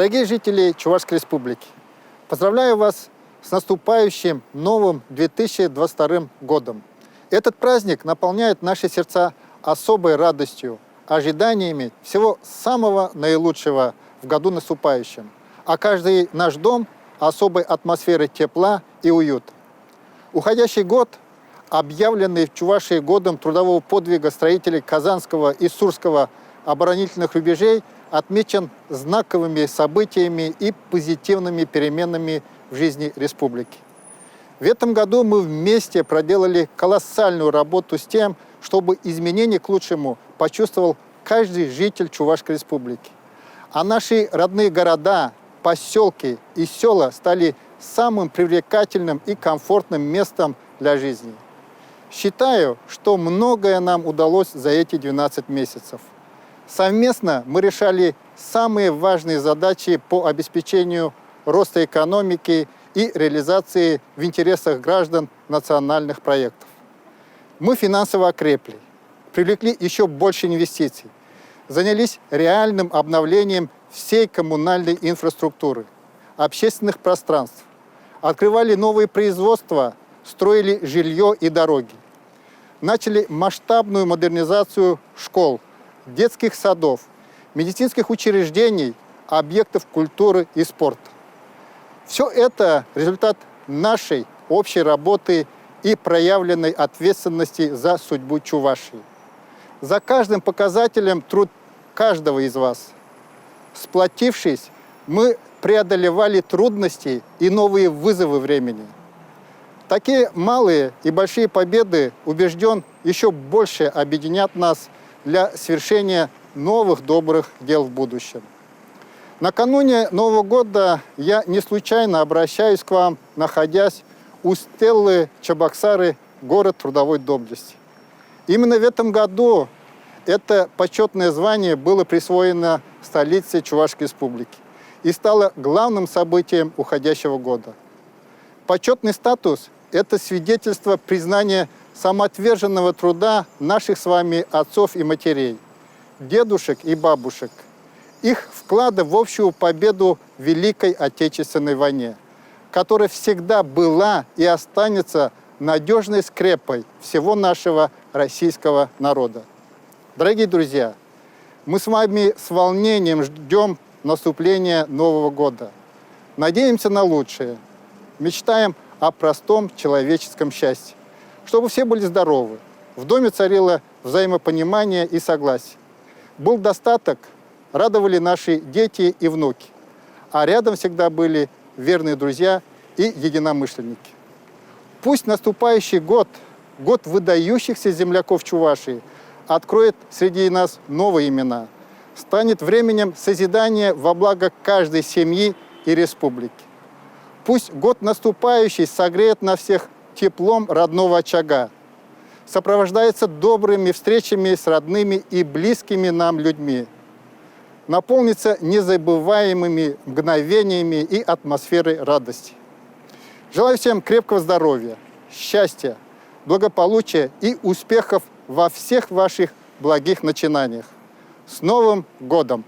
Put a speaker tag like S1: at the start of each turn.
S1: Дорогие жители Чувашской Республики, поздравляю вас с наступающим новым 2022 годом. Этот праздник наполняет наши сердца особой радостью, ожиданиями всего самого наилучшего в году наступающем, а каждый наш дом особой атмосферой тепла и уюта. Уходящий год, объявленный в Чувашии годом трудового подвига строителей Казанского и Сурского оборонительных рубежей, отмечен знаковыми событиями и позитивными переменами в жизни республики. В этом году мы вместе проделали колоссальную работу с тем, чтобы изменения к лучшему почувствовал каждый житель Чувашской Республики. А наши родные города, поселки и села стали самым привлекательным и комфортным местом для жизни. Считаю, что многое нам удалось за эти 12 месяцев. Совместно мы решали самые важные задачи по обеспечению роста экономики и реализации в интересах граждан национальных проектов. Мы финансово окрепли, привлекли еще больше инвестиций, занялись реальным обновлением всей коммунальной инфраструктуры, общественных пространств, открывали новые производства, строили жилье и дороги, начали масштабную модернизацию школ, детских садов, медицинских учреждений, объектов культуры и спорта. Все это результат нашей общей работы и проявленной ответственности за судьбу Чувашии. За каждым показателем труд каждого из вас. Сплотившись, мы преодолевали трудности и новые вызовы времени. Такие малые и большие победы, убежден, еще больше объединят нас для свершения новых добрых дел в будущем. Накануне Нового года я не случайно обращаюсь к вам, находясь у стелы Чебоксары, город трудовой доблести. Именно в этом году это почетное звание было присвоено столице Чувашской Республики и стало главным событием уходящего года. Почетный статус – это свидетельство признания самоотверженного труда наших с вами отцов и матерей, дедушек и бабушек, их вклада в общую победу в Великой Отечественной войне, которая всегда была и останется надежной скрепой всего нашего российского народа. Дорогие друзья, мы с вами с волнением ждем наступления Нового года. Надеемся на лучшее, мечтаем о простом человеческом счастье, чтобы все были здоровы, в доме царило взаимопонимание и согласие. Был достаток, радовали наши дети и внуки, а рядом всегда были верные друзья и единомышленники. Пусть наступающий год, год выдающихся земляков Чувашии, откроет среди нас новые имена, станет временем созидания во благо каждой семьи и республики. Пусть год наступающий согреет на всех теплом родного очага, сопровождается добрыми встречами с родными и близкими нам людьми, наполнится незабываемыми мгновениями и атмосферой радости. Желаю всем крепкого здоровья, счастья, благополучия и успехов во всех ваших благих начинаниях. С Новым годом!